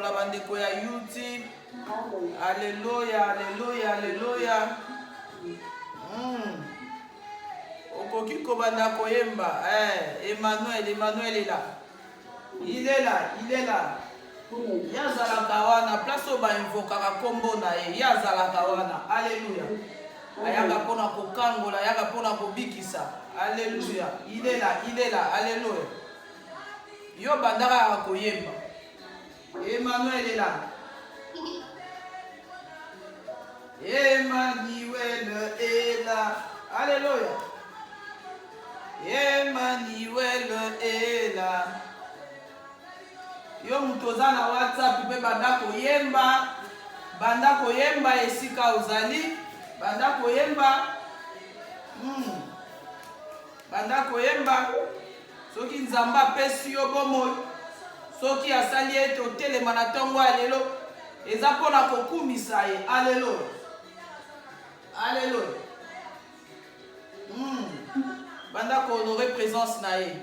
pambola bandeko ya YouTube. Alléluia, alléluia, alléluia. Okoki kobanda koyemba. Emmanuel est là. Il est là, il est là. Yazalaka wana place oba invokaka kombo na ye. Yazalaka wana. Alléluia. Ayaka pona kokangola, ayaka pona kobikisa. Alléluia. Il est là, il est là. Alléluia. Yo bandaka koyemba. Emmanuel est là. Emmanuel est là. Alléluia. Emmanuel est là. Yo mutoza na WhatsApp pe banda koyemba esika ozali, banda koyemba soki nzamba apesi yo bomoi, soki asali ete otelema na ntongo ya lelo eza mpona kokumisa ye. Alléluia, alléluia. Banda kohonore présence na ye.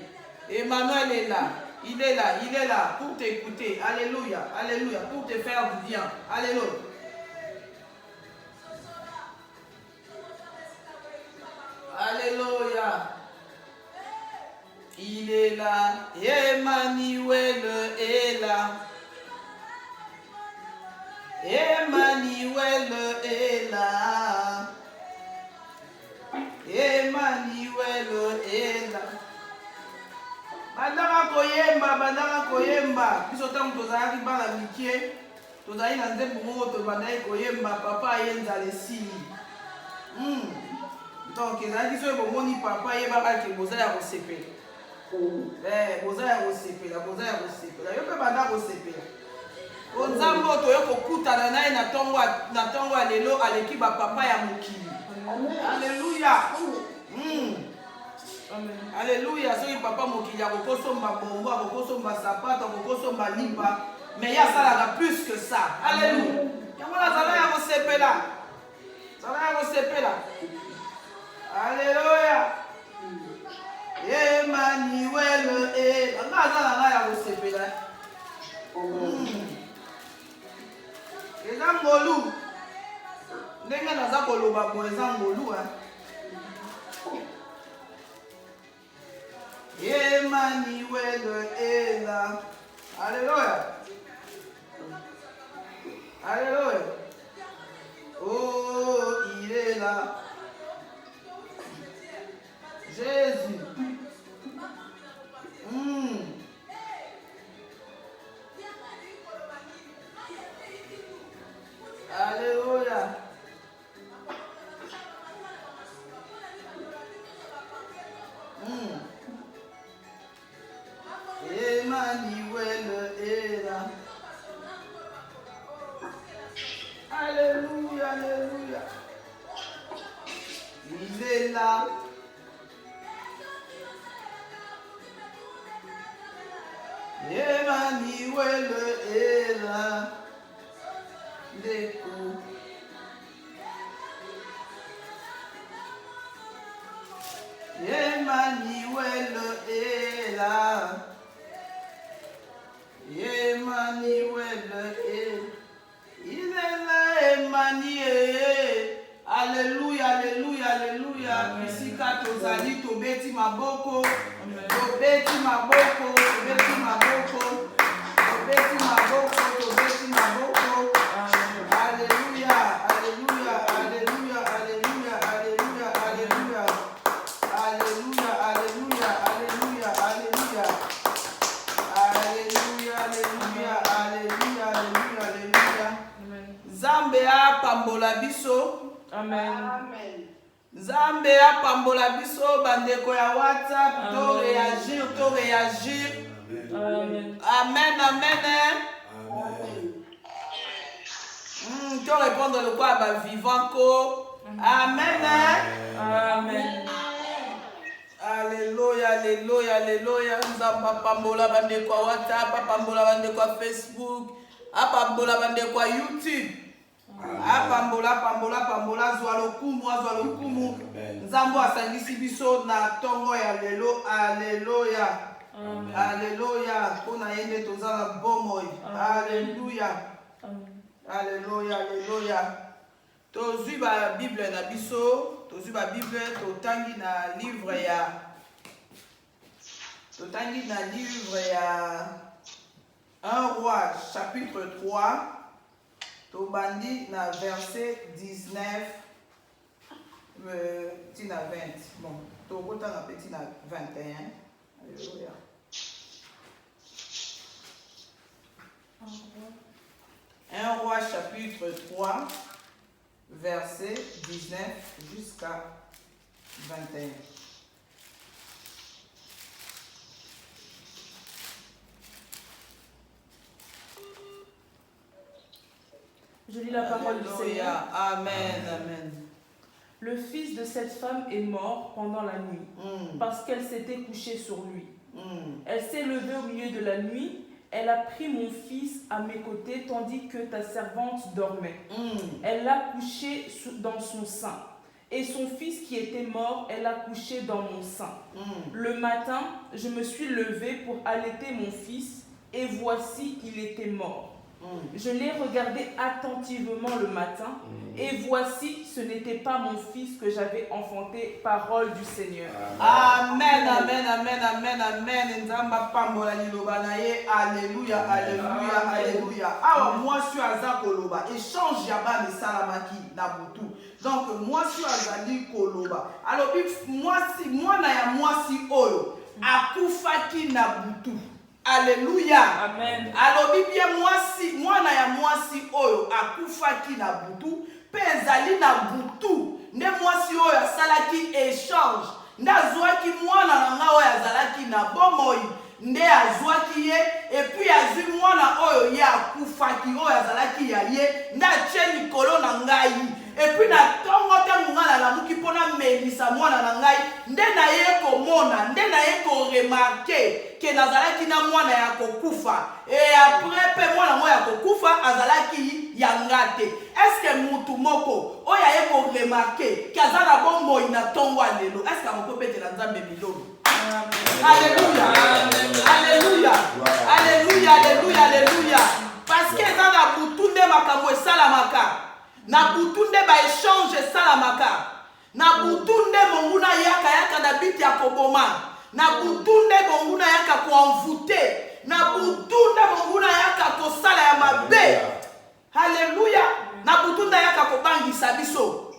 Emmanuel est là. Il est là, il est là pour t'écouter. Alléluia, alléluia, pour te faire du bien. Alléluia. Alléluia. Il est là. Emmanuel est là. Emmanuel est là. Emmanuel est là. Bandaka koyemba. Biso tango tozalaki bana mikie, tozali na nzembo moko tobandaki koyemba papa ayenza lesili. Donc ezalaki soki bomoni papa yebaka ke boza ya kosepela. Boza ya kosepela, boza ya kosepela. Yo mpe banda kosepela. Nzambe oyo toyo kokutana na ye na ntongo ya lelo aleki bapapa ya mokili. Alléluia. Alléluia. Soki papa mokili akokosomba bongo, akokosomba sapato, akokosomba lipa, mais ya salaka plus que ça. Alléluia. Yango nazala ya kosepela. Zala ya kosepela. Alléluia. Emmanuel est là. Nazala ya kosepela. Eza ngolu. Ndenge naza koloba bo eza ngolu. Emmanuel est là. Alléluia. Alléluia. Oh, il est là. Jésus. Alléluia. Emmanuel est là. Alléluia, alléluia. Il est là. Emmanuel est là. L'écho. Emmanuel est là. Emmanuel est. Il est là, Emmanuel. Alléluia, alléluia, alléluia. Bisika tozali tobeti maboko. Tobeti maboko, tobeti maboko. Tobeti maboko, tobeti maboko. Alléluia, alléluia, alléluia, alléluia, alléluia, alléluia. Alléluia, alléluia, alléluia, alléluia. Alléluia, alléluia, alléluia, alléluia, alléluia. Nzambe apambola biso. Amen. Nzambe apambola biso bandeko ya WhatsApp. To réagir. Amen, amen. To répondre le quoi ba vivant ko. Amen. Amen. Alléluia, alléluia, alléluia. Nzambe apambola bandeko ya WhatsApp, apambola bandeko ya Facebook, apambola bandeko ya YouTube. Apambola zwa lokumu. Nzambo asangisi biso na tongo ya lelo. Alléluia. Alléluia. Pour naïne tozala bomoi. Alléluia. Alléluia. Alléluia. Tozui ba Bible na biso, tozui ba Bible totangi na livre ya 1 roi chapitre 3 tobandi na verset 19 tina 20. Bon, tokota na petit na 21. Alléluia. 1 roi chapitre 3 verset 19 jusqu'à 21. Je lis la parole du Seigneur. Amen, amen. Le fils de cette femme est mort pendant la nuit, parce qu'elle s'était couchée sur lui. Elle s'est levée au milieu de la nuit, elle a pris mon fils à mes côtés, tandis que ta servante dormait. Elle l'a couché dans son sein. Et son fils qui était mort, elle l'a couché dans mon sein. Le matin, je me suis levée pour allaiter mon fils, et voici, il était mort. Je l'ai regardé attentivement le matin, et voici, ce n'était pas mon fils que j'avais enfanté, parole du Seigneur. Amen, amen, amen, amen, amen. Nzamba pambola liloba na ye. Alléluia, alléluia, alléluia. Awa moi suis aza koloba. Échange yaba ne salamaki na butu. Donc moi suis azali koloba. Alors moi na ya moi si oyo akufaki na butu. Alléluia. Amen. Alors bien moi na ya moi si oyo akufaki na butu. Pezali na butu. Ne moi si oyo asalaki échange. Nde azwaki mwana na nga oyo azalaki na bomoi. Nde azwaki ye. Et puis azwi mwana oyo ye akufaki oyo azalaki ya ye. Nde atie likolo na ngai. Et puis na tongo te munga na lamuki pona melisa mwana na ngai. Nde na ye komona. Nde na ye ko remarquer que nazalaki na mwana ya kokufa. Et après pe mwana mo ya kokufa azalaki yangate. Est-ce que mutu moko oya ye ko remarquer que azala bombo ina tongo alelo? Est-ce que moko bete na nzambe milolo? Alléluia. Alléluia. Alléluia, alléluia, alléluia. Parce que dans la butu nde makambo esalamaka. Na butu nde ba échange esalamaka. Na butu nde monguna yaka na biti ya koboma. Na butu nde monguna yaka koenvoûter. Na butu nde monguna yaka kosala ya mabe. Alléluia. Na butu nde yaka kobangisa biso.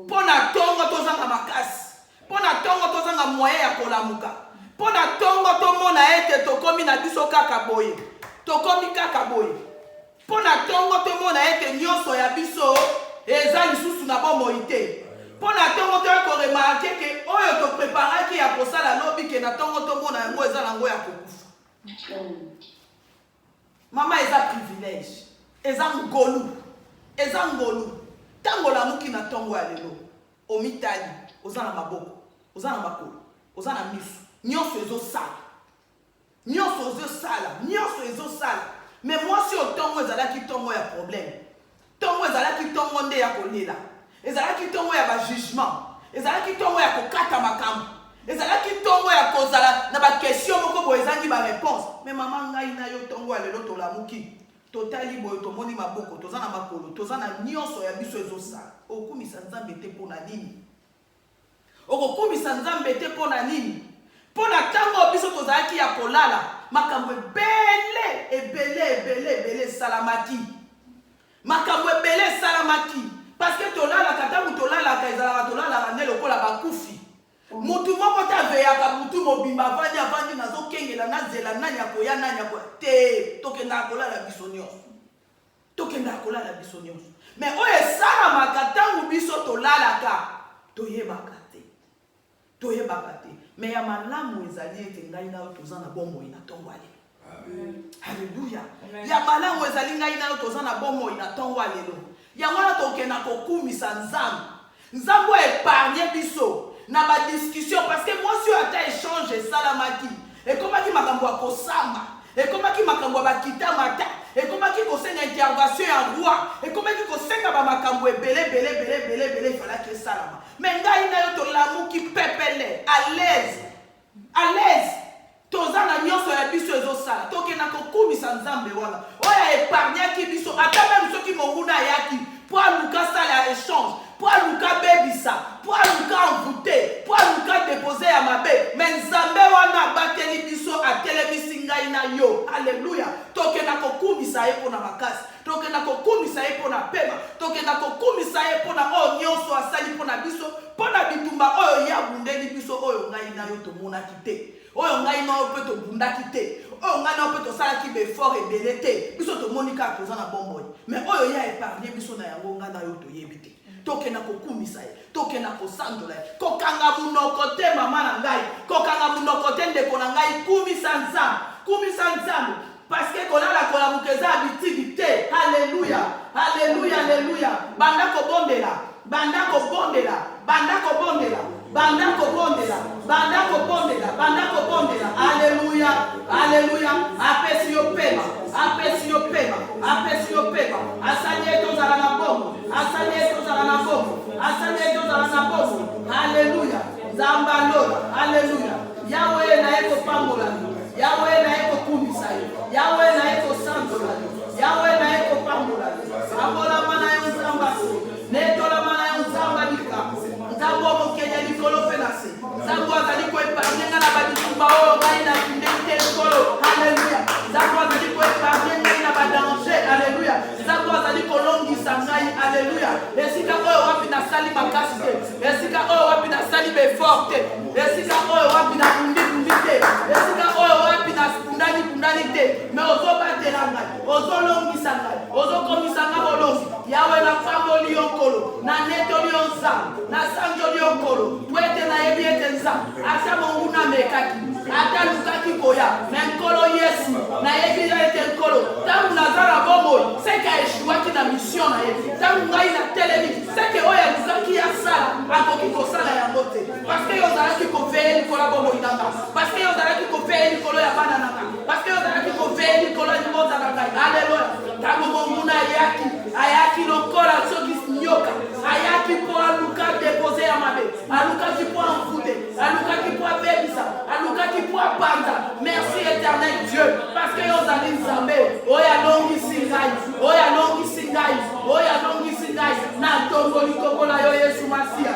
Pona tongo tozanga makasi. Pona tongo tozanga moyen ya kolamuka. Pona tongo tomona ete tokomi na biso kaka boye. Tokomi kaka boye. Pona tongo tomona ete nyonso ya biso eza lisusu na bomoi te. Pona tongo to ko remarquer que oyo to préparaki ya kosala lobi ke na tongo tomona yango eza nango ya kokufa. Mama eza privilège. Eza ngolu. Eza ngolu. Tango la muki na tongo ya lelo. Omitali, oza na maboko, oza na makolo, oza na misu. Nyonso ezo sala. Nyonso ezo sala. Nyonso ezo sala. Mais moi si otongo ezalaki tongo ya problème. Tongo ezalaki tongo nde ya kolela. Ezalaki tongo ya ba jugement. Ezalaki tongo ya kokata makambo. Ezalaki tongo ya kozala na ba question moko bo ezangi ba réponse. Mais maman ngai na yo tongo ya lelo tolamuki. Totali boyo tomoni maboko, toza na makolo, toza na nyonso ya biso ezosala. Okumisa nzambe te pona nini? Okumisa nzambe te pona nini? Pona tango biso tozalaki ya kolala, makambo ebele salamaki. Makambo ebele salamaki. Parce que tolala katangu tolala ka ezala tolala ne lokola bakufi. Mutu moko ta veyaka mutu mobimba avandi nazokengela nazela nani akoya nani akoya te tokenda kolala biso nyonso. Tokenda kolala biso nyonso. Mais oyo esalamaka tangu biso tolalaka toyebaka te. Toyebaka te. Mais ya malamu ezali ete ngai na toza na bomoi na tongo alelo. Alléluia. Ya malamu ezali ngai na toza na bomoi na tongo alelo. Ya wana tokenda kokumisa nzambe. Nzambe épargner biso na ba discussion parce que moi si ata échange salamaki et comment ki makambo akosamba et comment ki makambo bakita mata et comment ki kosenga intervention ya roi et comment ki kosenga ba makambo belé il fallait que salama mais ngai na yo to lamuki pepele à l'aise toza na nyonso ya biso ezosala tokenda kokumisa nzambe wana oyo épargnaki biso ata même soki monguna ayaki po aluka sala ya échange po aluka bebisa po aluka envoûte po aluka dépose ya mabe me nzambe wana abateli biso atelemisi ngai na yo alleluya tokenda kokumisa ye mpo na makasi tokenda kokumisa ye mpo na pema tokenda kokumisa ye mpo na oyo nyonso asali mpo na biso mpo na bitumba oyo ye abundeli biso oyo ngai na yo tomonaki te oyo ngai na yo mpe tobundaki te oyo ngai na yo mpe tosalaki befort ebele te biso tomoni kaka toza na bomboi me oyo ye aépargne biso na yango ngai na yo toyebi te tokenda kokumisa ye tokenda kosandola ye kokanga munoko te mama na ngai kokanga munoko te ndeko na ngai kumisa nzambe parce que kolala kolamuka eza abitidi te alleluya alleluya alleluya banda kobondela banda kobondela banda kobondela banda kobondela banda kobondela banda kobondela alleluya alleluya apesi yo pema apesi yo pema apesi yo pema asali etozala na bongo asali etozala na bongo asali etozala na bongo alleluya zambalola alleluya yawe na ekopambola yawe na ekokumisa yo yawe na ekosandola yo yawe na ekopambola sambolama na yo nzamba netolama na yo nzamba likambo nzambo mokenya likolo mpe na se nzambo azali koepargne ngai na babitumba oyo ngai na kindeli te likolo alleluya nzambo azali koepargne ngai na badanger alleluya nzambo azali kolongisa ngai alleluya esika oyo wapi nasali makasi te esika oyo wapi nasali befort te esika oyo wapi nabundi te esika oyo wapi nakundani te me ozobatela ngai ozolongisa ngai ozokomisa ngai bolongi yawe napamboli yo nkolo na netoli yo nzambe nasanjoli yo nkolo po ete nayebi ete nzambe ata monguna mekaki ata lukaki koya me nkolo yesu nayebi ete nkolo ntango naza na bomoi seke aeshuwaki na mission na ye ntango ngai na telemi seke oyo alukaki asala akoki kosala yango te parceke yo ozalaki koveye likolo ya bomoi nanga parceke yo ozalaki koveye likolo ya bana nanga parceke yo ozalaki koveye likolo ya libota na ngai alleluya ntango monguna ayaki lokola soki nyoka ayaki mpo aluka depose ya mabe alukaki mpo amfute alukaki mpo abebisa alukaki mpo apanza merci éternel Dieu parce que yo ozali nzambe oyo alongisi ngai oyo alongisi ngai oyo alongisi ngai na tongoli kombo na yo yesu masiya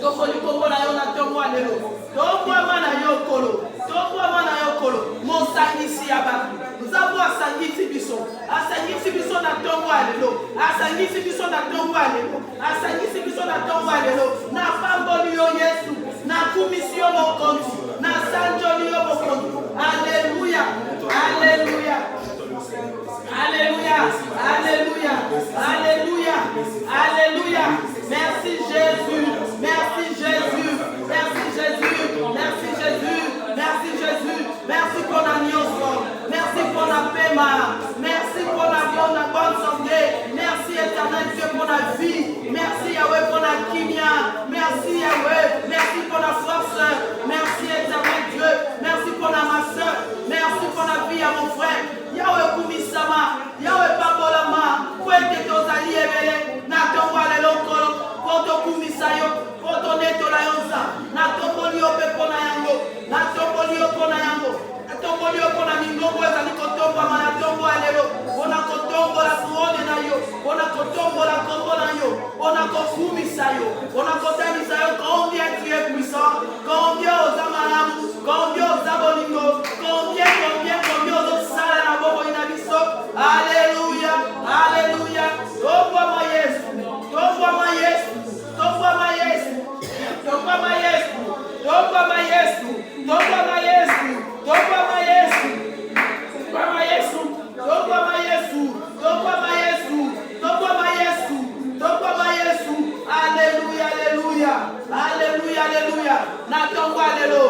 tongoli kombo na yo na tongo lelo tongwama na yo kolo tongwama na yo kolo mosangisi ya bato nzambo asangisi biso na tongo lelo asangisi biso na tongo lelo asangisi biso na tongo lelo na pamboli yo yesu na kumisi yo mokonzi na sanjoli yo mokonzi alleluya alleluya Alléluia, Alléluia, Alléluia, Alléluia. Merci Jésus, merci Jésus, merci Jésus, merci Jésus, merci Jésus, merci pour la nyonso, merci pour la paiement, merci pour la bonne santé, merci éternel Dieu pour la vie, merci Yahweh pour la kimia, merci Yahweh, merci pour la force, merci éternel Dieu, merci pour la ma soeur, merci pour la vie à mon frère. Yahweh kumisama, Yahweh pabolama, kwete tozali ebele, na tongwa lelo kolo, poto kumisayo, poto netola yonza, na tomboli yo pe pona yango, na tomboli yo pona yango, na tomboli yo pona mingongo ezali kotombama na tombo lelo, pona kotombola tuone na yo, pona kotombola kombo na yo, pona kokumisayo, pona kotamisayo, combien tu es puissant, combien oza malamu, combien oza bolingo, combien osala na bobo ina biso, alléluia, alléluia, tongwama Yesu, tongwama Yesu, tongwama Yesu, tongwama Yesu, tongwama Yesu, tongwama Yesu, tongwama Yesu, tongwama Yesu, tongwama Yesu, tongwama Yesu, tongwama Yesu, tongwama Yesu, alléluia, alléluia, alléluia, alléluia, na tongwa lelo,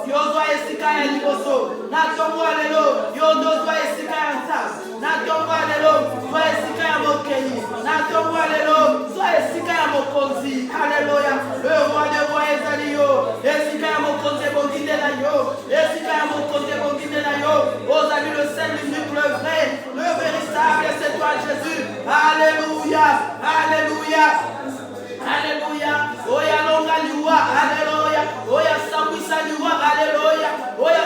yozwa esika ya liboso, na tongwa lelo, yozwa esika ya nzambe, na tongwa lelo, zwa esika ya mokeli, na tongwa lelo, zwa esika ya mokonzi, alléluia, le roi de roi ezali yo, esika ya mokonzi ebonginde na yo, esika ya mokonzi ebonginde na yo, ozali le seul, l'unique, le vrai, le véritable, c'est toi Jésus, alléluia, alléluia, alléluia, oya longa liwa, alléluia, oya sambisa liwa, alléluia, oya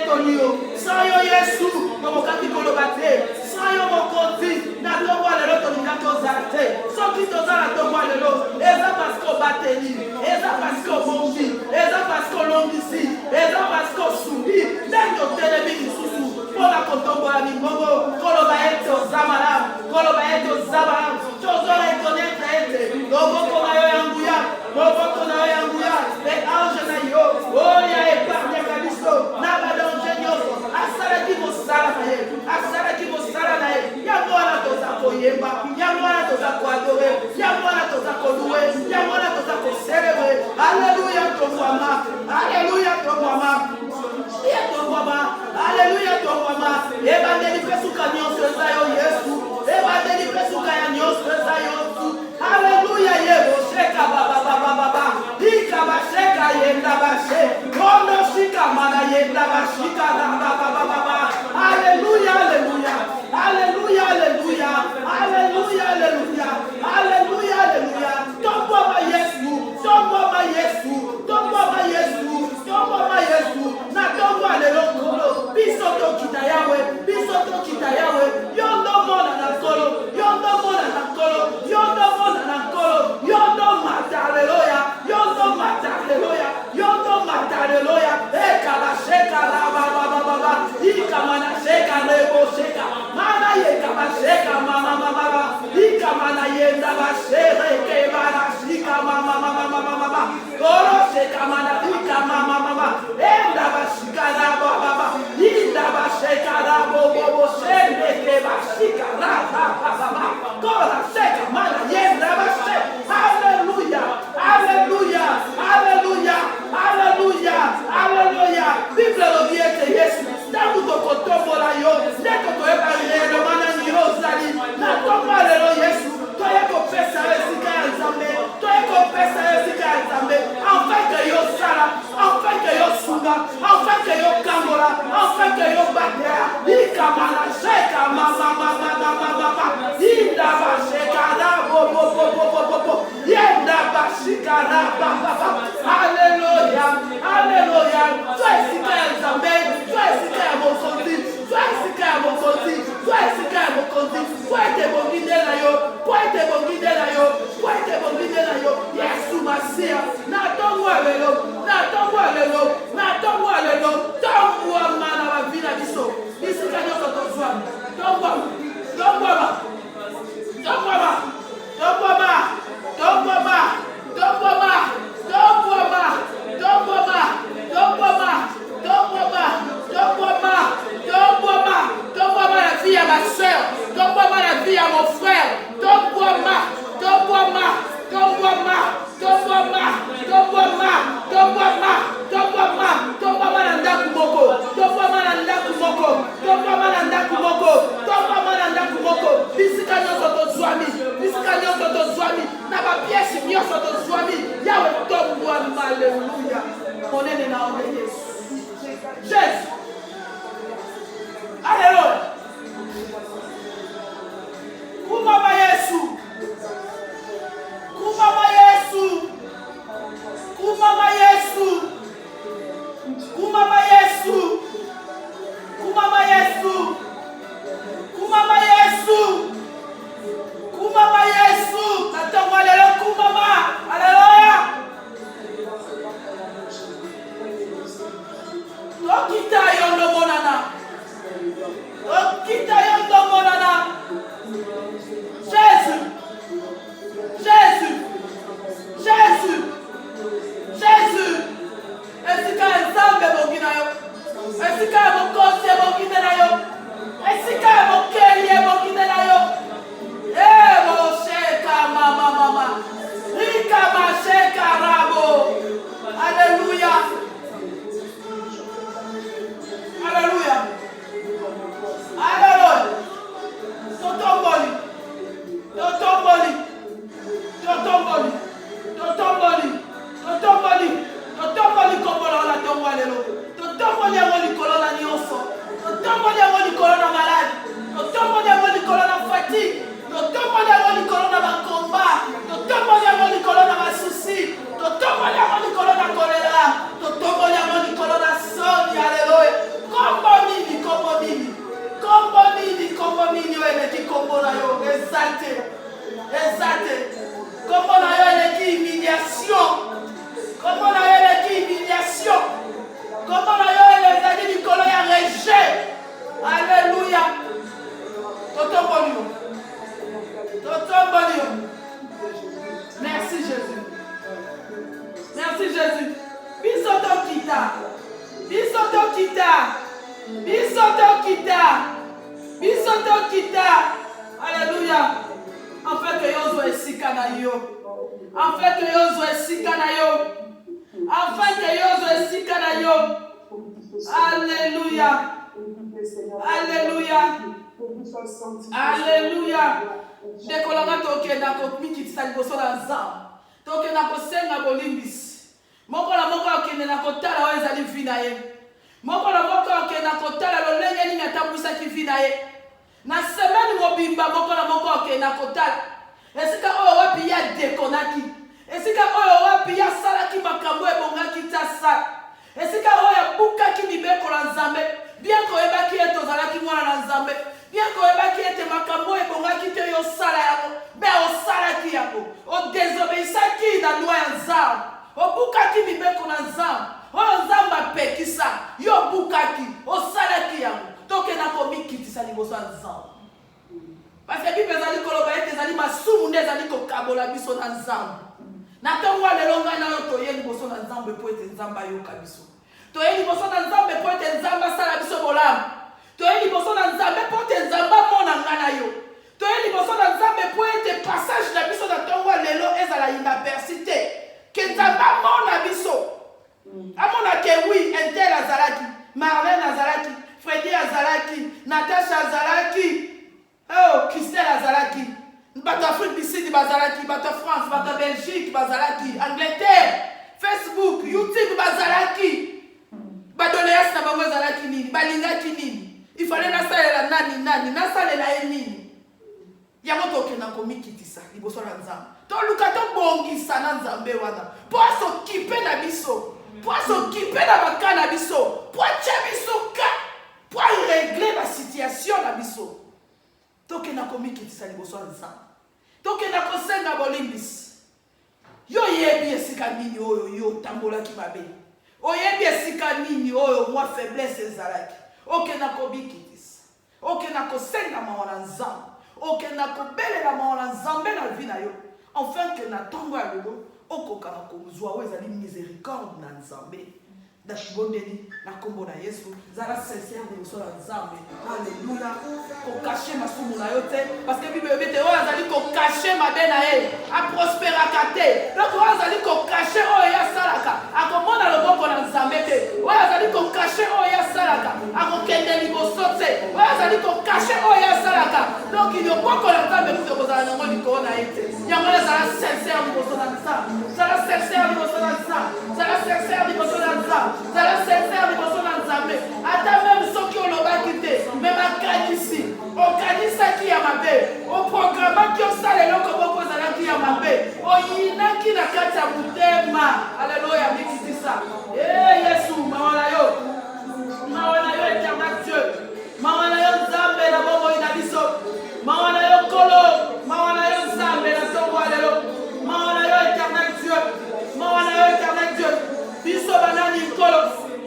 Tonio, Sayo Yesu, Nomokaki Kolobate, Sayo Mokonzi, Natombo Lelo Toninako Zate, Sokito Zara Tombo Lelo, Eza Pasco Bateli, Eza Pasco Bombi, Eza Pasco Longisi, Eza Pasco Sumbi, Nendo Telebi Susu, Pola Kotombo la Mingogo, Kolobaete Zamaram, Kolobaete Zamaram, Chozora Etoneta Ete, Loboko na yo yanguya, Loboko na yo yanguya, les anges na yo, Oya Epargne Kabiso, Nabadon Genioso, Asara Kimo Sara Nae, Asara Kimo Sara Nae, Yamwana Toza Koyemba, Yamwana Toza Koadore, Yamwana Toza Koloué, Yamwana Toza Koserebe, Alléluia ton mama, Alléluia ton mama, ton mama, Alléluia ton mama, Ebandeli Pesuka Nyonso Zayo Yesu, Ebandeli Pesuka Nyonso Zayo Yesu, Alléluia Yebo, Sheka Baba Baba Baba, Ika Basheka Yenda Bashe, Kondo Shika Mana Yenda Bashika Baba Baba Baba, Alléluia, Alléluia, Alléluia, Alléluia, Alléluia, Alléluia, Alléluia, Alléluia, Tomba Yesu, Tomba Yesu, Tomba Yesu, Tomba Yesu, na Tomba Lelokolo, Bisoto Kita Yahweh, Bisoto Kita Yahweh, Yondo Mona na Kolo, Yondo Mona na Kolo, Yondo Mona na Kolo, Yondo Mataleloya, Yondo Mataleloya, Yondo Mataleloya, Ekaba Sheka Baba Baba Baba, Ikamana Sheka Lebo Sheka, Mana Yekaba Sheka Mama Mama, Ikamana Yenda Bashere Kebana Shika Mama Mama Mama, Koro Sheka Mana Ika Mama Mama, Enda Bashika Rabo Baba, Inda Basheka Rabo Bobo Shende Keba Shika Raba Baba, Kora Sheka Mana Yenda Bashe, Alléluia, Alléluia, Alléluia, Alléluia, Alléluia, Bible l'obiete Yesu, Dabu Tokotombo la yo, Neko Toeba Yelo Mana Nyo Zali, Na Tomba Lelo Yesu, Toyeko Pesa Esika Nzambe, Toyeko Pesa Esika Nzambe, enfin que yo Sara, enfin que yo Sunga, enfin que yo Kangola, enfin que yo Batea, Ika Mana Sheka Mama Mama Mama Mama, Inda Basheka Rabo Bobo Bobo Bobo, Yenda Bashika Raba Baba, Alléluia, Alléluia, Toi Esika Nzambe, Toi Esika Mokonzi, Toi Esika Mokonzi, Toi Esika Mokonzi, Toi Ete Bongide na yo, Toi Ete Bongide na yo, Toi Ete Bongide na yo, Yesu Masia, na Tongo Alelo, na Tongo Alelo, na Tongo Alelo, Tongo Amana wa vina biso, Isika Nyoko Tozwa, Tongo Ama, Tongo Ama, Tongo Ama, Tongo Ama, Tongo Ama, Tongo Ama, Tongo Ama, Tongo Ama, Tongo Ama, Tongo Ama, Tongo Ama, Tongo Ama, Tongo Ama la vie à ma soeur, Tongo Ama la vie à mon frère, Tongo Ama, Tongo Ama, Tongo Ama, Tongo Ama, Tongo Ama, Tongo Ama, Tongo Ama, Tongo Ama na ndaku moko, Tongo Ama na ndaku moko, Tongo Ama na ndaku moko, Tongo Ama na ndaku moko, bisika nyonso tozwami, bisika nyonso tozwami, na ba pièce nyonso tozwami, Yawe Tongo Ama, Alléluia, monene na ombe Yesu, Jésus, Alléluia, Kumama Yesu, Kumama Yesu, Kumama Yesu, Kumama Yesu, Kumama Yesu, Kumama Yesu, Kumama Yesu, Natongo lelo Kumama, Alléluia. Okita yondo monana, Okita yondo monana, Jésus, Jésus, Jésus, Jésus, Esika Nzambe bongina yo, Esika Mokosi bongina na yo, Esika Mokeli bongina na yo, Sheka mama mama, Rika Masheka Rabo, Alléluia, Alléluia, Alléluia, Totomboli, Totomboli, Totomboli, Totomboli, Totomboli, Totomboli kombola la tongo lelo, Totomboli yango likolo na nyonso, Totomboli yango likolo na malade, Totomboli yango likolo na fatigue, Totomboli yango likolo na bakomba, Totomboli yango likolo na basusi, Totomboli yango likolo na kolera, Totomboli yango likolo na soni, Alléluia. Alléluia. En fait que yo zo esika na yo. En fait que yo zo esika na yo. En fait que yo zo esika na yo. Alléluia. Alléluia. Alléluia. Dekolanga toke na ko mikitisa liboso na Nzambe. Toke na ko senga bolimbisi. Moko la moko okende na kotala oyo ezali vi na ye. Moko la moko okende na kotala lolenge nini atambwisaki vi na ye. Na semaine mobimba moko la moko okende na kotala. Esika oyo wapi ya dekonaki. Esika oyo wapi ya salaki makambo ebongaki tasala. Esika oyo bukaki mibeko la Nzambe. Bien koyebaki ete ozalaki mwana na Nzambe. Bien koyebaki ete makambo ebongaki te yo sala yango. Be osalaki yango. Odesobéissaki na loi ya Nzambe. Obukaki mibeko na Nzambe. Oyo Nzambe apekisa. Yo bukaki. Osalaki yango. Toke na komikitisa liboso ya Nzambe. Parce que Bible ezali koloba ete ezali masumu nde ezali kokabola biso na Nzambe. Na ntongo lelo ngai na yo toye liboso na Nzambe po ete Nzambe ayoka biso. Toye liboso na Nzambe po ete Nzambe asala biso bolamu. Toye liboso na Nzambe po ete Nzambe amona ngai na yo. Toye liboso na Nzambe po ete passage na biso na ntongo lelo ezala inaperçu te. Que Nzambe amona biso. Amona ke oui, Intel azalaki, Marlène azalaki, Freddy azalaki, Natasha azalaki. Oh, Christelle azalaki. Bato Afrique du Sud bazalaki, bato France, bato Belgique bazalaki, Angleterre, Facebook, YouTube bazalaki. Bato Léas na bango azalaki nini, balingaki nini. Il fallait nasalela nani, nasalela ye nini. Yango toke na komikitisa liboso na Nzambe. Toluka tobongisa na Nzambe wana. Po asokipe na biso. Po asokipe na baka na biso. Po atia biso ka. Po régler la situation na biso. Toke na komikitisa liboso na Nzambe. Toke na kosenga bolimbisi. Yo yebi esika nini oyo yo tambolaki mabe. Oyebi esika nini oyo mwa faiblesse ezalaki. Oke na komikitisa. Oke na kosenga mawa na Nzambe. Oke na kobelela mawa na Nzambe na vi na yo. Enfin que na tongo ya lelo okoka na kozwa oyo ezali miséricorde na Nzambe. Dashibondeli na kombo na Yesu zala sincère liboso na Nzambe. Alléluia. Ko cacher masumu na yo te parce que Bible ebite oyo azali ko cacher mabe na ye a prosperaka te. Donc oyo azali ko cacher oyo ya salaka akomona loboko na Nzambe te. Oyo azali ko cacher oyo ya salaka akokende liboso te. Oyo azali ko cacher oyo ya salaka donc il yokoko na Nzambe kuto kozala nango likolo na ye te. Yango zala sincère liboso na Nzambe. Zala sincère liboso na Nzambe. Zala sincère liboso na Nzambe. Zala sincère liboso na Nzambe. Ata même soki olobaki te me makanisi okanisaki ya mabe oprogramaki osala eloko moko ozalaki ya mabe oyinaki na kati ya motema. Alleluya mikitisa. Yesu mawa na yo éternel Dieu, mawa na yo Nzambe na bomoi na biso, mawa na yo Nkolo, mawa na yo Nzambe na ntongo ya lelo, mawa na yo éternel Dieu, mawa na yo éternel Dieu. Biso banani Nkolo,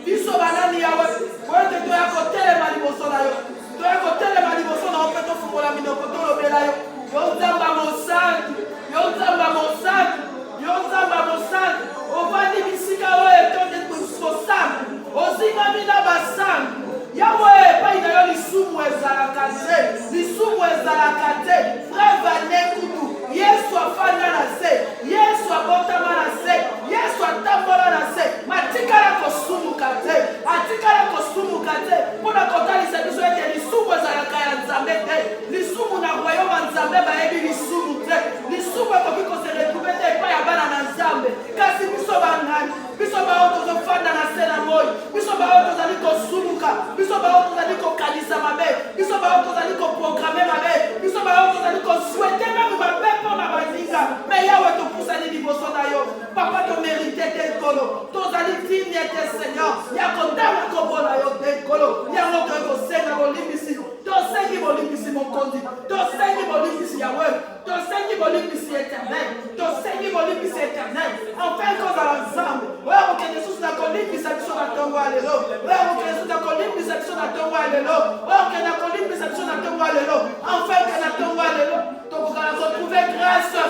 biso banani yawe oyo te toya kotelema liboso na yo, toya kotelema liboso na yo mpe tofungola minoko tolobela yo. Yo Nzambe mosantu, yo Nzambe mosantu, yo Nzambe mosantu, ovandi bisika oyo etonde mosantu, ozingami na basantu. Yawe epai na yo lisumu ezalaka te, lisumu ezalaka te. Frère Vanekutu, Yesu afanda na se, Yesu abotama na se, Yesu atambola na se. Matikala kosumuka te, atikala kosumuka te. Mpona kotalisa biso ete lisumu ezalaka ya Nzambe te. Lisumu na royaume ya Nzambe bayebi lisumu te. Lisumu ekoki kose retrouve te epai ya bana na Nzambe. Kasi biso banani, biso bao tozofanda na se na moi, biso bao tozali kosumuka, biso bao tozali kokanisa mabe, biso bao tozali koprograme mabe, biso bao tozali kosouete meme mabe mpona baninga. Me yawe topusani liboso na yo. Papa tomerite te Nkolo, tozali digne te Seigneur ya kotanga kombo na yo te Nkolo. Yango toye kosenga bolimbisi, tosengi bolimbisi mokonzi, tosengi bolimbisi yawe, tosengi bolimbisi éternel, tosengi bolimbisi éternel. Enfin kozala Nzambe oyo akokende susu na kolimbisa biso na ntongo ya lelo, oyo akokende susu na kolimbisa biso na ntongo ya lelo, oyo akokende kolimbisa biso na ntongo ya lelo. Enfin ke na ntongo ya lelo tokokana kotrouver grâce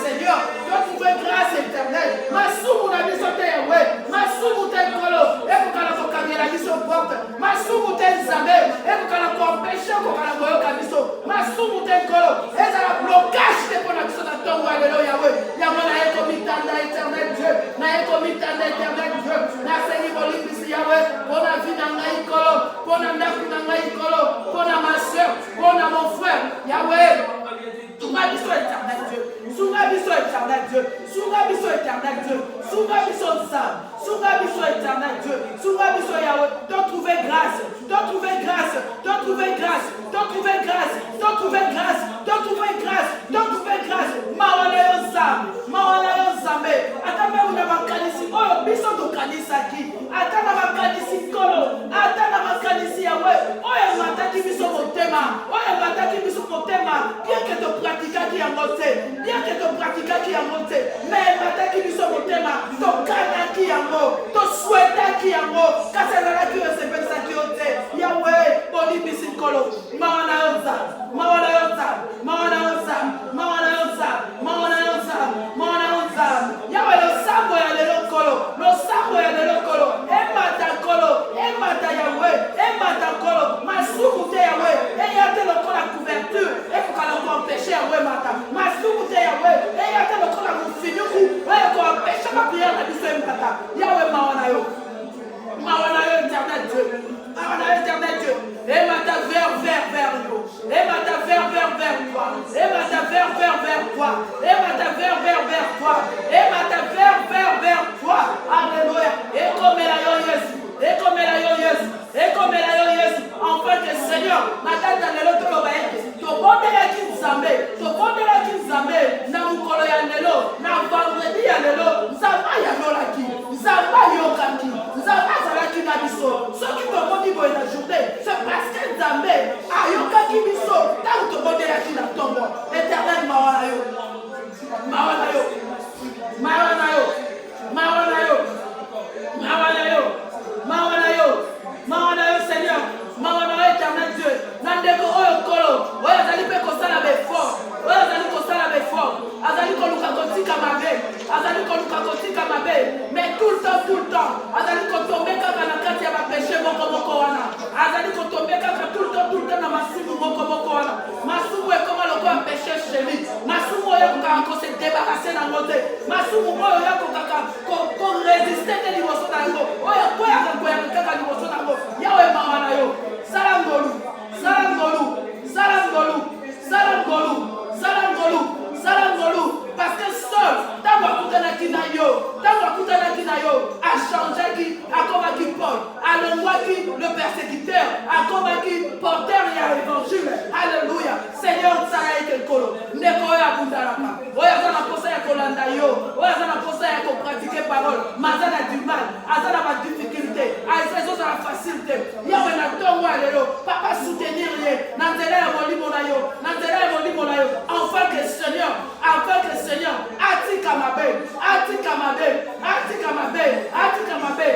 Seigneur, totrouver grâce éternelle. Masumu na biso te yawe, masumu te Nkolo ekokana kokanga nzambe ekokala koempêche okokala koyoka biso masumu te nkolo ezala blocage te mpo na biso na ntongo ya lelo yawe yango naye komitanda éternel Dieu naye komitanda éternel Dieu nasengi bolimbisi yawe mpo na vi na ngai nkolo mpo na ndako na ngai nkolo mpo na ma soeur mpo na mon frère yawe sunga biso éternel Dieu sunga biso éternel Dieu sunga biso éternel Dieu sunga biso nzambe sunga biso éternel Dieu sunga biso yawe to trouver grâce to trouver grâce to trouver grâce to trouver grâce to trouver grâce to trouver grâce to trouver grâce mawana yo nzambe ata mpe na makanisi oyo biso tokanisaki ata na makanisi nkolo ata na makanisi yawe oyo emataki biso motema oyo emataki biso motema bien que topratikaki yango te bien que topratikaki yango te mais emataki biso motema tokanaki yango toswetaki yango kasi ezalaki oyo esepelisaki yo te yawe bolimbisi nkolo mawana yo nzambe mawana yo nzambe mawana yo nzambe mawana yo nzambe mawana yo nzambe mawana yo nzambe yawe losambo ya lelo nkolo losambo ya lelo nkolo emata nkolo emata yawe emata nkolo masuku te yawe eya te lokola couverture ekokala koempêche yawe mata masuku te yawe eya te lokola mofinuku oyo koempêche bapriere na biso emata yawe mawana yo éternel Dieu mawana yo éternel Dieu emata vers yo emata vers toi emata vers toi emata vers toi emata vers toi alléluia ekomela yo Yesu enfin que Seigneur natata lelo toloba ete tobondelaki nzambe na mokolo ya lelo na vendredi ya lelo nzambe ayalolaki nzambe ayokaki nzambe azalaki na biso soki tomoni boye na journée c'est parce que nzambe ayokaki biso ntango tobondelaki na ntongo éternel mawana yo Seigneur mawana yo éternel Dieu na ndeko oyo nkolo oyo azali mpe kosala befort oyo azali kosala befort azali koluka kotika mabe mais tout le temps azali kotombe kaka na kati ya bapeshe moko wana azali kotombe kaka tout le temps na masumu moko wana masumu ekoma lokola péché chéri masumu oyo kokaka kose débarrasser nango te masumu oyo yakokaka korésiste te liboso na yango oyo koyaka kaka liboso na yango yawe mawana yo sala ngolu parce que seul ntango akutanaki na yo achangeaki akomaki Paul alongwaki le persécuteur akomaki porteur ya évangile alléluia Seigneur nsala ete nkolo ndeko oyo abundalaka oyo aza na posa ya kolanda yo oyo aza na posa ya kopratike parole maza na du mal aza na badifficulté ezozala facile te yawe na ntongo ya lelo papa soutenir ye na nzela ya molimo na yo afin que Seigneur atika mabe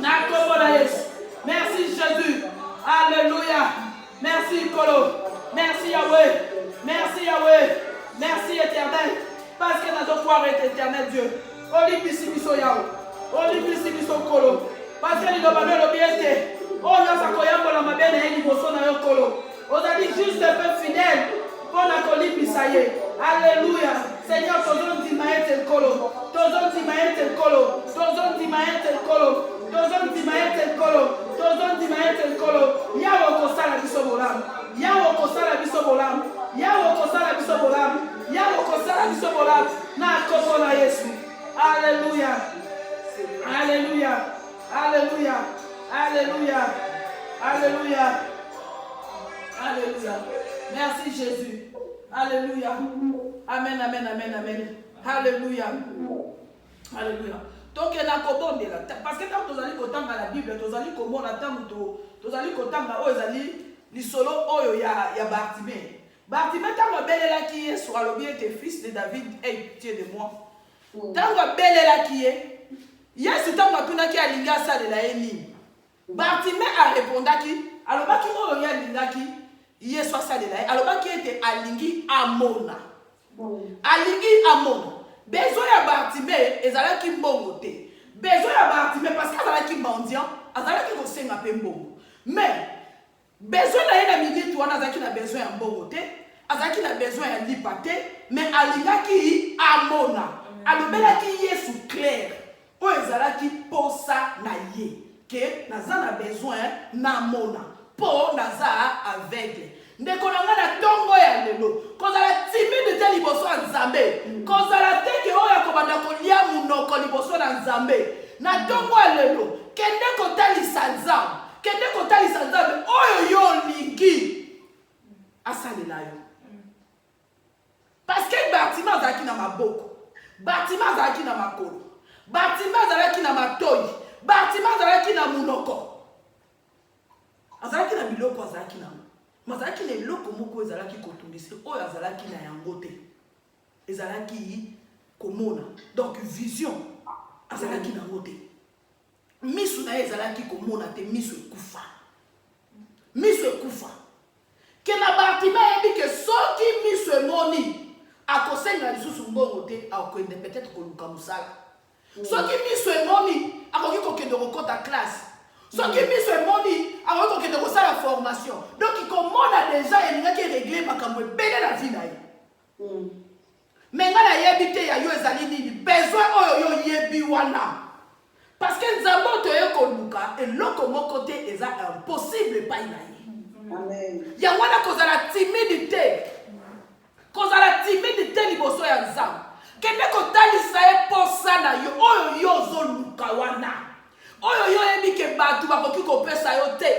na kombo na Yesu merci Jésus alléluia merci Kolo merci Yahweh merci éternel parce que notre foi est éternel Dieu olimbisi biso Yahweh olimbisi biso Kolo parce que liloba lobi ete oyo akoyambola mabe na ye liboso na yo Kolo ozali juste un peu fidèle pour na kolimbisa ye alléluia Seigneur tozondima ete nkolo yawe okosala biso bolamu na kombo na Yesu alléluia merci Jésus alléluia amen alléluia donc na kobondela parce que tant tozali kotanga la Bible tozali komona tango tozali kotanga oyo ezali lisolo oyo ya Bartimée tango abelelaki Yesu alobi ete fils de David aie pitié de moi tango abelelaki ye Yesu tango atunaki alingi asalela ye nini Bartimée arépondaki alobaki oyo ye alingaki Yesu asalela ye alobaki ete alingi amona besoin ya Bartimée ezalaki mbongo te besoin ya Bartimée parce que azalaki mendiant azalaki kosenga mpe mbongo mais besoin na ye na minute wana azalaki na besoin ya mbongo te azalaki na besoin ya lipa te mais alingaki amona alobelaki yesu clair oyo ezalaki posa na ye ke naza na besoin namona mpo naza aveugle ndeko na ngai na ntongo ya lelo kozala timide te liboso ya nzambe kozala teke oyo akobanda kolia munoko liboso na nzambe na ntongo ya lelo kende kotalisa nzambe kende kotalisa nzambe oyo yo olingi asalela yo parce que Bartima azalaki na maboko Bartima azalaki na makolo Bartima azalaki na matoyi Bartima azalaki na munoko azalaki na biloko azalaki na mazalaki na eloko moko ezalaki kotungisa oyo azalaki na yango te ezalaki komona donc vision azalaki na yango te miso na ye ezalaki komona te miso ekufa ke na Bartima yebi ke soki miso emoni akosenga lisusu mbongo te akokende peut-être koluka mosala soki miso emoni akoki kokende kokota classe soki miso emoni akoki kokende kosala formation donc ikomona deja elingaki eregle makambo ebele na vi na ye me nga nayebi te ya yo ezali nini besoin oyo yo yebi wana parce que nzambe oyo toye koluka eloko moko te eza impossible epai na ye yango wana kozala timide te liboso ya nzambe kende kotalisa ye posa na yo oyo yo ozoluka wana oyo yo yebi ke bato bakoki kopesa yo te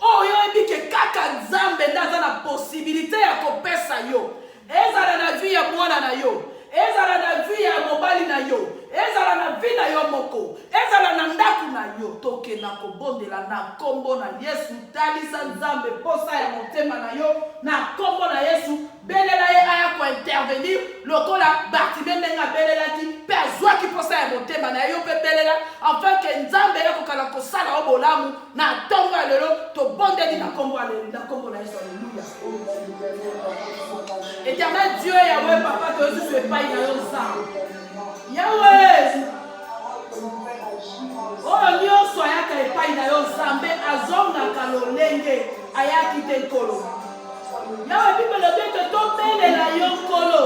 oyo yo yebi ke kaka nzambe nde aza na posibilité ya kopesa yo ezala na vi ya mwana na yo ezala na vi ya mobali na yo ezala na vi na yo moko ezala na ndako na yo tokenda kobondela na kombo na Yesu talisa nzambe posa ya motema na yo na kombo na Yesu belela ye aya kointervenir lokola Bartime ndenge abelelaki mpe azwaki posa ya motema na yo mpe belela afin ke nzambe ekokala kosala yo bolamu na ntongo ya lelo tobondeli na kombo na Yesu. Alleluya. Éternel Dieu Yahweh papa toyesusu epai na yo nzambe Yahweh oyo nyonso ayaka epai na yo nzambe azongaka lolenge ayaki te nkolo Yahweh Bible elobi ete tobelela yo nkolo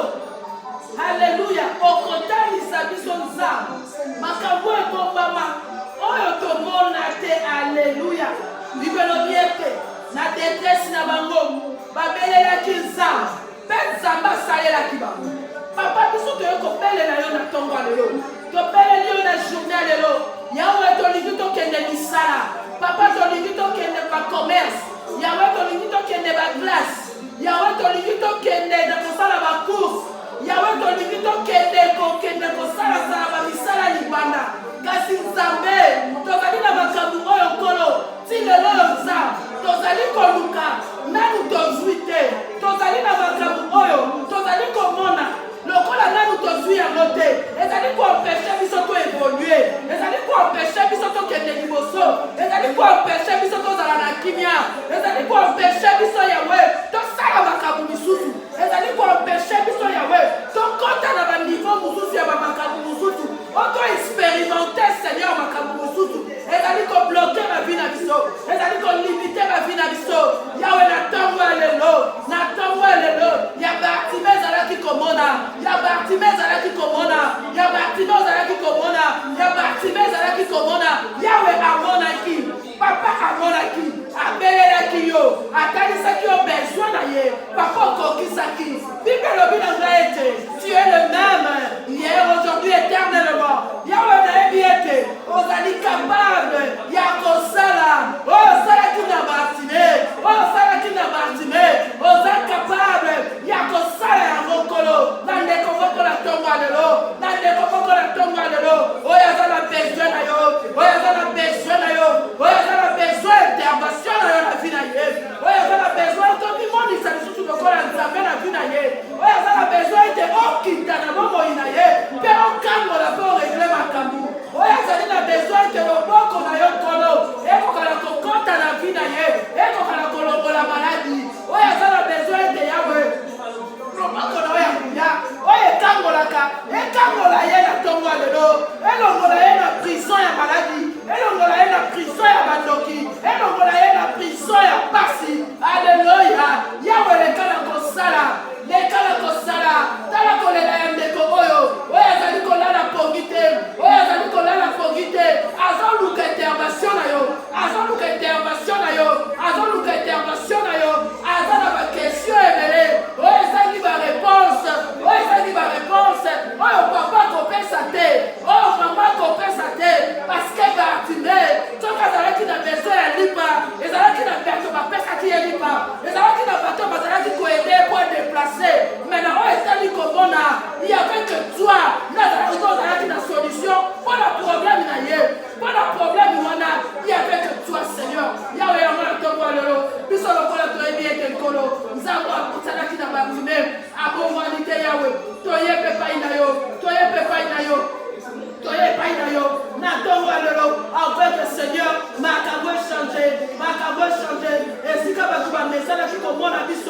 Alleluya okotalisa biso nzambe makambo ekombama oyo tomona te Alleluya Bible elobi ete na detresse na bango babelelaki nzambe mpe nzambe asalelaki bango papa biso toye kobelela yo na ntongo ya lelo tobeleli yo na journée ya lelo Yahweh tolingi tokende misala papa tolingi tokende bacommerce Yahweh tolingi tokende baglace Yahweh tolingi tokende kosala bacourse Yahweh tolingi tokende kosala bamisala libanda kasi nzambe tozali na makambo oyo nkolo ti lelo oyo nzambe tozali koluka nanu tozwi te tozali na makambo oyo tozali komona lokola nanu tozwi yango te ezali koempeshe biso toevolue ezali koempeshe biso tokende liboso ezali koempeshe biso tozala na kimia ezali koempeshe biso Yawe tosala makambo misusu ezali koempeshe biso Yawe tokota na baniveau mosusu ya bamakambo mosusu oto expérimenter Seigneur makambo mosusu ezali kobloke bavi na biso ezali kolimite bavi na biso Yawe na ntongo ya lelo ya Bartime ezalaki komona ya Bartime ezalaki komona Yawe amonaki papa amonaki abelelaki yo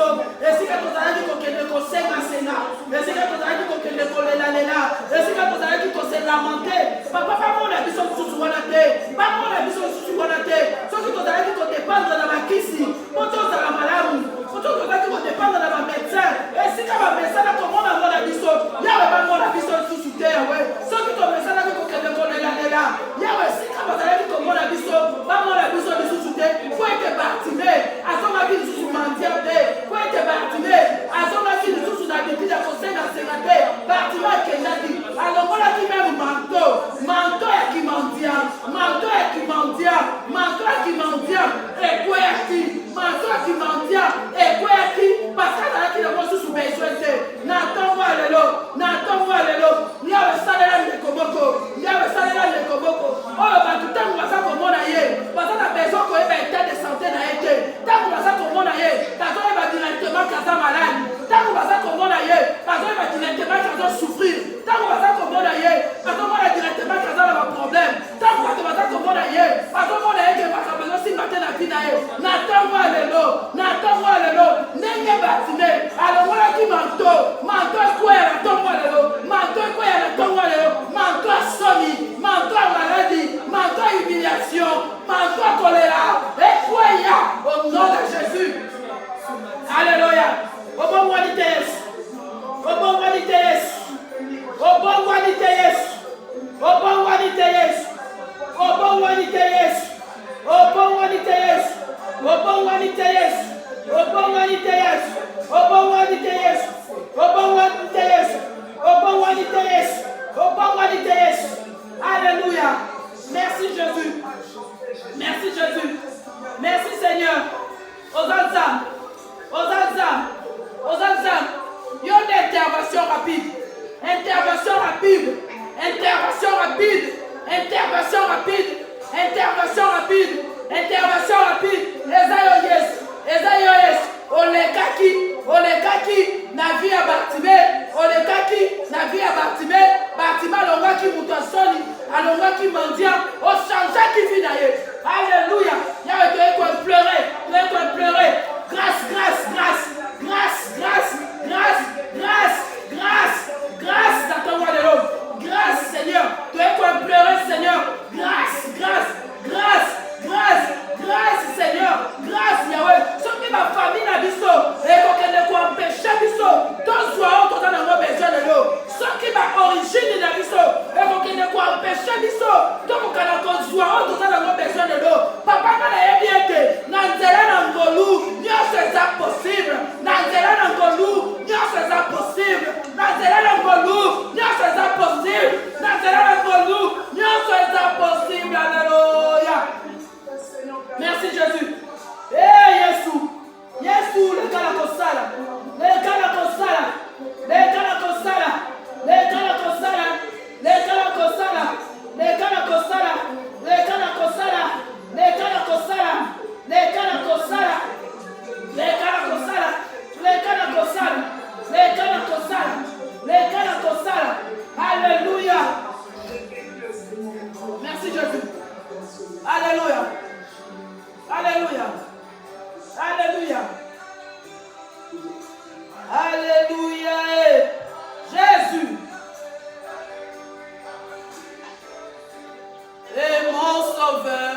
biso esika tozalaki kokende kosenga-senga esika tozalaki kokende kolela-lela esika tozalaki koselamante papa bamona biso mosusu wana te bamona biso mosusu wana te soki tozalaki kodépendre na bakisi mpo tozala malamu mpo tozalaki kodépendre na bamédecin esika bamesana komona mona biso yawe bamona biso lisusu te yawe soki tomesanaki kokende kolela-lela yawe esika bazalaki komona biso bamona biso lisusu te po ete Bartime azongaki lisusu mandia te po ete Bartime azongaki lisusu na biti ya kosenga-senga te Bartime akendaki alongolaki meme manto ya kimandia ekweyaki manto ya kimandia ekweyaki parce azalaki na mosusu besoin te na ntongo ya lelo yawe salela ndeko moko oyo bato ntango baza komona ye baza na besoin koyeba état de santé na ye te ntango baza komona ye bazoyeba directement kaza malade ntango baza komona ye bazoyeba directement kaza souffrir ntango baza komona ye bazomona directement kaza na baproblème ntango bato baza komona ye bazomona ye ke baza bezosimba te na vi na ye na ntango ya lelo ndenge Bartime alongolaki manto ekweya na ntongo ya lelo manto ya soni manto ya maladi manto ya humiliation manto ya kolera ekweya au nom de Jésus. Alléluia. Obongwani te Yesu. Alléluia. Merci Jésus. Merci Seigneur. Ozanzam. Il y a une intervention rapide. Olekaki na vie ya Bartime. Bartime alongaki moto ya soni, alongaki mandia, ochangeaki vie na ye. Alléluia. Yawe toye ko pleurer. Grâce dans ton roi de l'homme. Grâce Seigneur. Toye ko pleurer Seigneur. Grâce Seigneur. Grâce Yahweh. Soki ma famille na biso ekokende ko empêcher biso tozwa o toza na ngo besoin de l'eau. Soki ma origine na biso ekokende ko empêcher biso tokokana kozwa o toza na ngo besoin de l'eau. Papa na yebi ete na nzela na ngolu nyonso eza possible. Na nzela na ngolu nyonso eza possible. Alléluia. Merci Jésus. Yesu lekala kosala. Alléluia. Merci Jésus. Alléluia. Jésus est mon sauveur.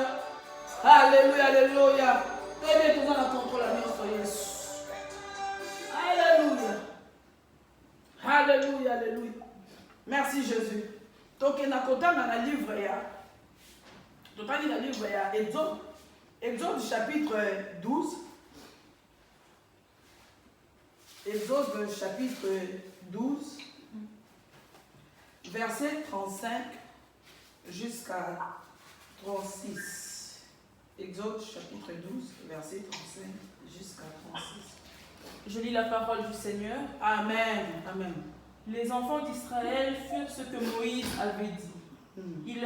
Alléluia. Tenez tout dans la contrôle à notre Jésus. Alléluia. Merci Jésus. Donc il y a un livre Exode chapitre 12. Exode chapitre 12, verset 35 jusqu'à 36. Exode chapitre 12, verset 35 jusqu'à 36. Je lis la parole du Seigneur. Amen. Les enfants d'Israël firent ce que Moïse avait dit. Ils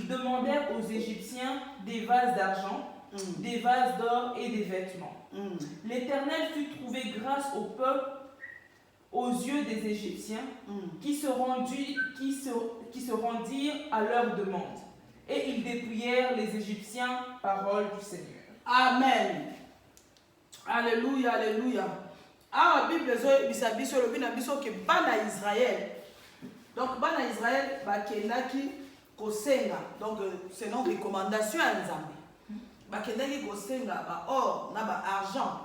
demandèrent aux Égyptiens des vases d'argent, des vases d'or et des vêtements. L'Éternel fit trouver grâce au peuple aux yeux des Égyptiens qui se rendirent à leur demande. Et ils dépouillèrent les Égyptiens, parole du Seigneur. Amen. Alléluia, alléluia. Ah, la Bible biso le bina biso ke bana Israël. Donc bana Israël bakendaki kosenga. Donc c'est une recommandation à Nzambe. Bakendaki kosenga ba or na ba argent.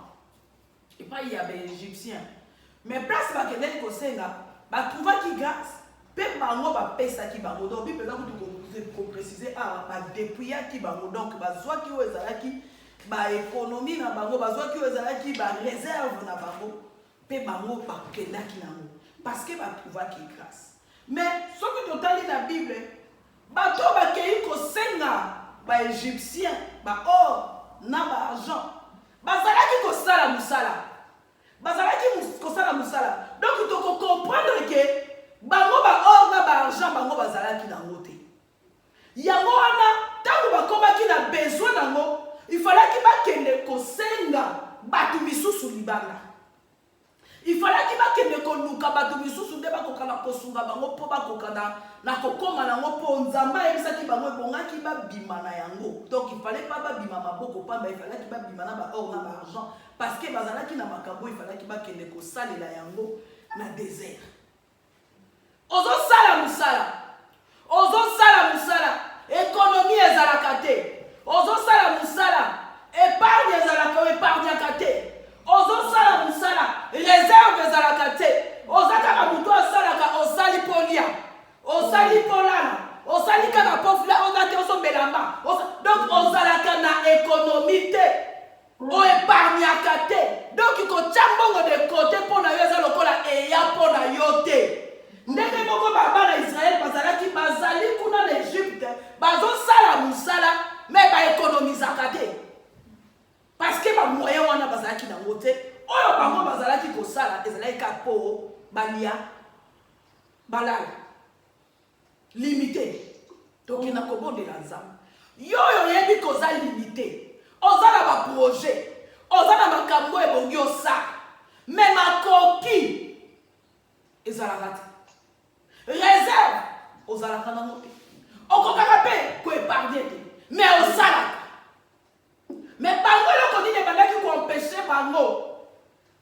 Et pas il y a des Égyptiens. Mais place bakendaki kosenga ba trouvaki grâce. Pe bango ba pesa ki bango. Donc Bible là vous préciser ah ba dépouiller ki bango. Donc ba zwa ki o ezalaki ba économie na bango bazwa ki ezalaki ba réserve na bango pe bango ba kendaki nango parce que ba trouvaki grâce. Mais ce que totali na Bible bato ba kei ko senga ba égyptien ba or na ba argent bazalaki ko sala musala bazalaki ko sala musala. Donc tu ko comprendre que bango ba or na ba argent bango bazalaki nango te yango wana tango ba komaki na besoin nango. Il fallait qu'il y ait kosenga batu misusu libanga. Il fallait qu'il y ait konuka batu misusu de bakokana kosunga bango po bakokana na kokoma nango po nzamba ebisa ki bango bonga ki ba bima na yango. Donc il fallait pas ba bima maboko pa mais il fallait qu'il ba bima na ba or na ba argent parce que bazala ki na makambo il fallait qu'il ba kende ko salela yango na désert. Ozo sala musala économie ezalaka te. Ozo sala musala épargne ezalaka épargne te. Ozo sala musala réserve ezalaka te. Ozaka muto asalaka osali polia osali polana osali kaka pofula ozate oso belamba. Donc ozalaka na économie te o épargne te. Donc ko chambongo de côté pona yo eza lokola eya pona yo te. Ndenge moko baba na Israël bazalaki bazali kuna na Égypte bazo sala musala mais ba économisaka te parce que ba moyen wana bazalaki na ngote oyo bango bazalaki ko sala ezalaki ka po balia balala limité. Donc il n'a ko bondela nzambe yoyo yebi ko za limité ozala ba projet ozala makambo ebongi osa mais makoki ezalaka te réserve ozalaka na ngote okokaka pe ko épargner te mais au salak. Mais bango le koni ne bandaki ko empêcher bango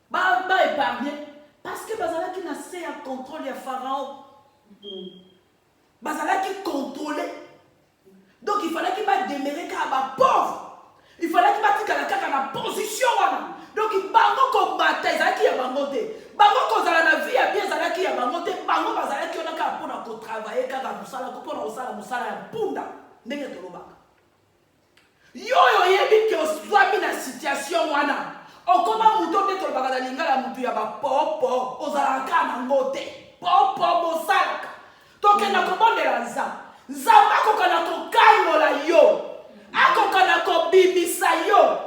ba épargner parce que bazalaki na se ya contrôle ya pharaon. Bazalaki contrôler. Donc il fallait qu'il va demeurer ka ba pauvre. Il fallait qu'il va tika la kaka na position wana. Donc bango ko bataille ya bango te. Bango ko zala na vie ya bien zalaki ya bango te. Bango bazalaki ona ka pona ko travailler kaka musala ko pona osala musala ya punda. Ndenge tolobaka. Yoyo yebi ke oswami na situation wana. Okoma muto te tolobaka na lingala mutu ya ba popo. Ozalaka na ngote. Popo mosalaka. Toke na kobondela nzamba. Nzamba kokana kokangola yo. Akokana ko bibisa yo.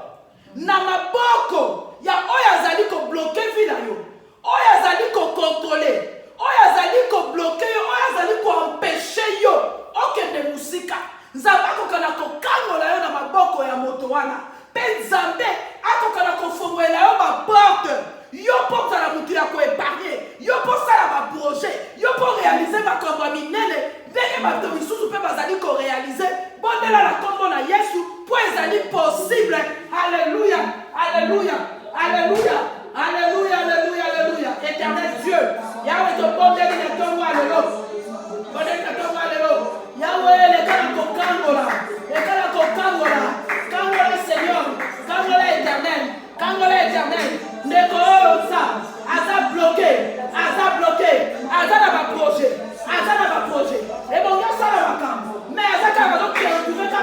Na maboko ya oyo azali ko bloquer vie na yo. Oyo azali ko contrôler. Oyo azali ko bloquer yo. Oyo azali ko empêcher yo. Okende musika. Nzambe akokana kokangola yo na maboko ya moto wana. Pe Nzambe akokana kofongolela yo ba porte. Yo po za la mutu ya ko épargner. Yo po sala ba projet. Yo po réaliser ba komba minene. Ndenge bato misusu pe bazali ko réaliser. Bondela la kombo na Yesu po ezali possible. Alléluia. Alléluia. Alléluia. Alléluia. Alléluia. Alléluia. Éternel Dieu. Yahweh te bondeli na tongo alelo. Bondeli na tongo alelo. Yahweh le kana kokangola. Le kana kokangola. Kangola Seigneur. Kangola éternel. Kangola éternel. Ndeko ça. Aza bloqué. Aza bloqué. Aza na ba projet. Aza na ba projet. Et bon, ça la makambo. Mais aza ka ba donc retrouver ka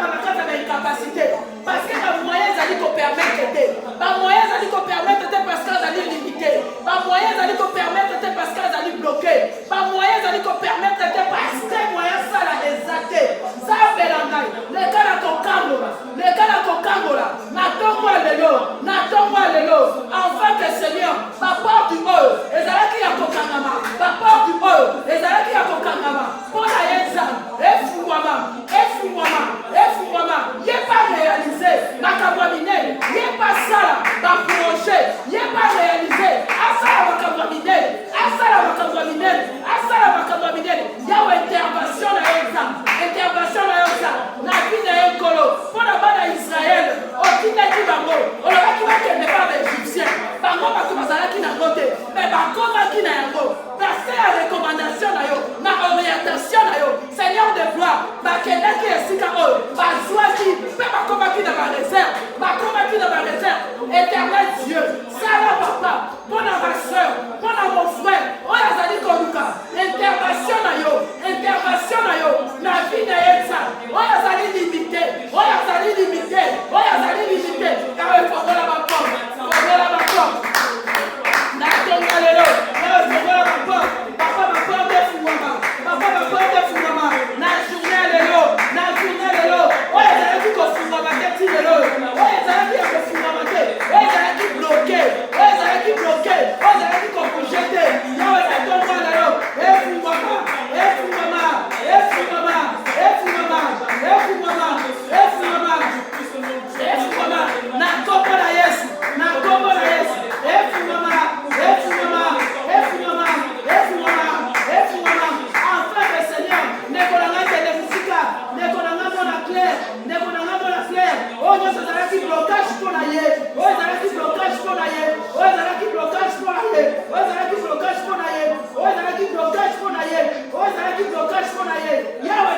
claire ndeko na ngai mona claire oyo nyonso ezalaki blocage mpo na ye oyo ezalaki blocage mpo na ye oyo ezalaki blocage mpo na ye oyo ezalaki blocage mpo na ye oyo ezalaki blocage mpo na ye oyo ezalaki blocage mpo na ye yawe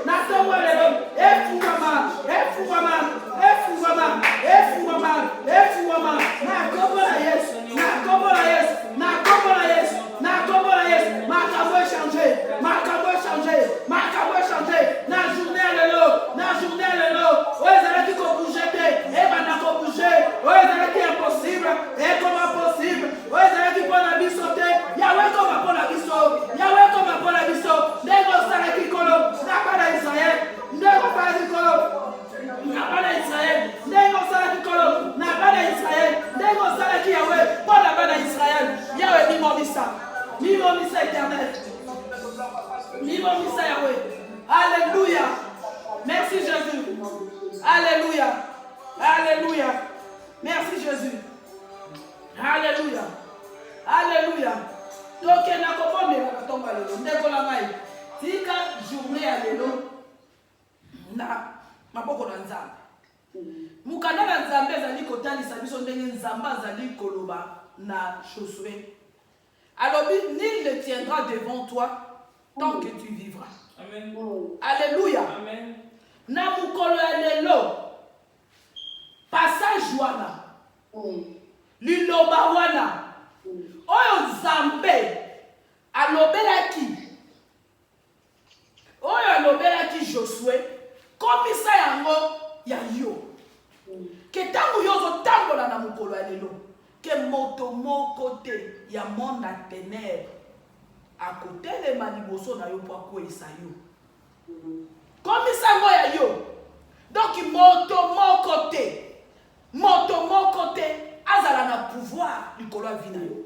natomba lelo efungwama efungwama efungwama efungwama efungwama na kombo na yesu na kombo na yesu na kombo na yesu na kombo na yesu makambo echange makambo echange makambo echange na journée ya lelo na journée ya lelo oyo ezalaki kobouge te ebanda kobouge oyo ezalaki impossible ekoma possible oyo ezalaki mpo na biso te yawe ekoma mpo na biso yawe ekoma mpo na biso ndenge osalaki kolo na bana israele ndenge osalaki kolo na bana israele ndenge osalaki kolo na bana israele ndenge osalaki yawe mpo na bana israele yawe mimomisa éternel mimomisa yawe alléluia merci Jésus alléluia alléluia merci Jésus alléluia alléluia tokenda kobondela katonga lelo ndeko na ngai tika journée ya lelo na maboko na nzambe mukanda na nzambe ezali kotalisa biso ndenge nzambe azali koloba na Josué alobi nul ne tiendra devant toi tant que tu vivras. Amen. Alléluia. Amen. Na mukolo ya lelo passage wana liloba wana oyo nzambe alobelaki Josué komisa yango ya yo ke ntango yo ozotambola na mokolo ya lelo ke moto moko te ya monde ya ténèbre akotelema liboso na yo mpo akweyisa yo komisa yango ya yo donc moto moko te azala na pouvoir likolo ya vi na yo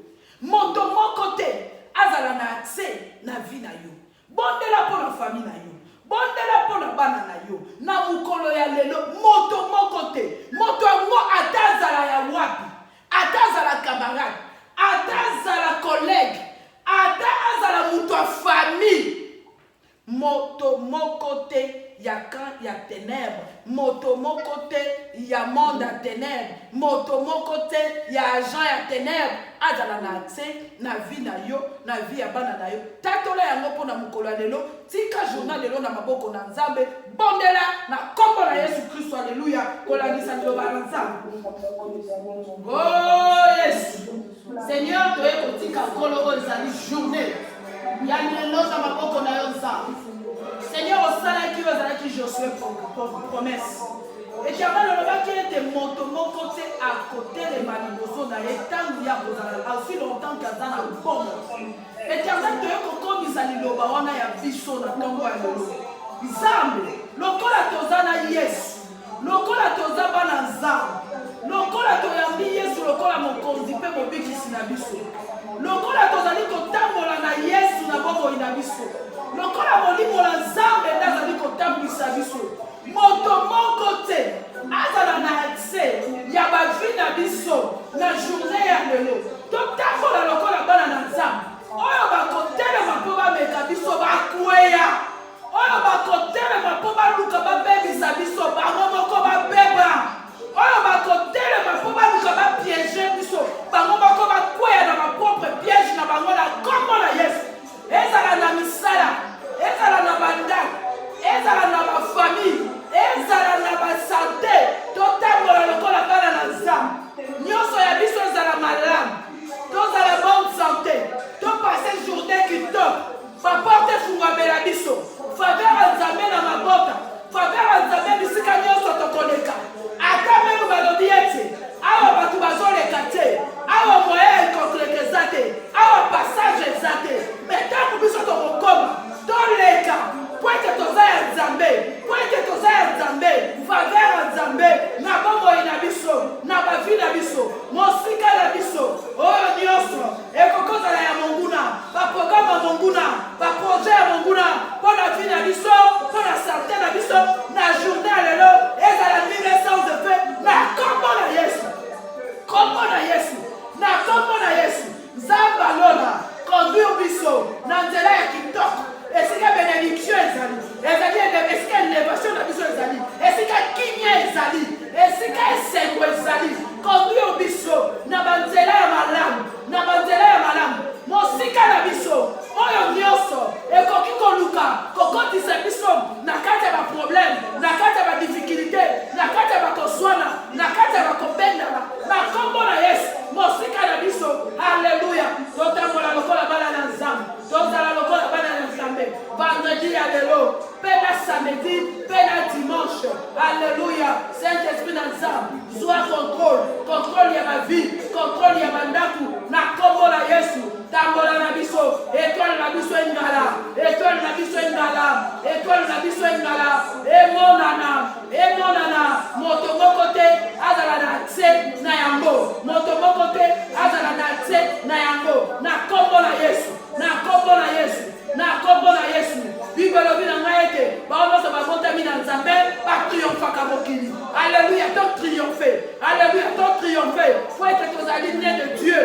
moto moko te azala na accès na vi na yo bondela mpo na famille na yo bondela mpo na bana na yo na mokolo ya lelo moto moko te moto yango ata azala ya wapi ata azala camarade ata azala collègue ata azala moto ya famille moto moko te ya camp ya ténèbre moto moko te ya monde ya ténèbre moto moko te ya agent ya ténèbre azala na accès na vie na yo na vie ya bana na yo tatola yango mpo na mokolo ya lelo tika journal lelo na maboko na nzambe bondela na kombo na Yesu Kristo alleluya kolangisa liloba na nzambe oh yes Seigneur toye kotika kolo oyo ezali journée ya lelo na maboko na yo nzambe Seigneur osalaki oyo ezalaki Josué promesse Éternel olobaki ete moto moko te akotelema liboso na ye ntango ya kozala aussi longtemps kaza na bombo Éternel toye kokomisa liloba wana ya biso na ntongo ya lelo nzambe lokola toza na Yesu lokola toza bana nzambe lokola toyambi Yesu lokola mokonzi mpe mobikisi na biso lokola tozali kotambola na Yesu na bomoi na biso lokola molimo na nzambe nde azali kotambwisa biso moto moko te azala na accès ya bavi na biso na journée ya lelo totambola lokola bana na nzambe oyo bakotelema mpo bameka biso bakweya oyo bakotelema mpo baluka babebisa biso bango moko babeba oyo bakotelema mpo baluka bapiége biso bango moko bakweya na bapropre piège na bango na kombo na Yesu ezala na misala Alléluia. Saint-Esprit dans Zam, soit contrôle ya ma vie, contrôle ya mandaku, na kombo la Yesu, tambola na biso, étoile na biso engala, étoile na biso engala, étoile na biso engala, et monana, moto mokote, azala na tse na yango, moto mokote, azala na tse na yango, na kombo la Yesu, na kombo la Yesu, na kombo la Yesu. Bible lobi na ngaete, ba ono so ba montami na Nzambe, ba triompha ka mokili. Alléluia, donc triompher. Alléluia, donc triompher. Faut être que vous allez né de Dieu.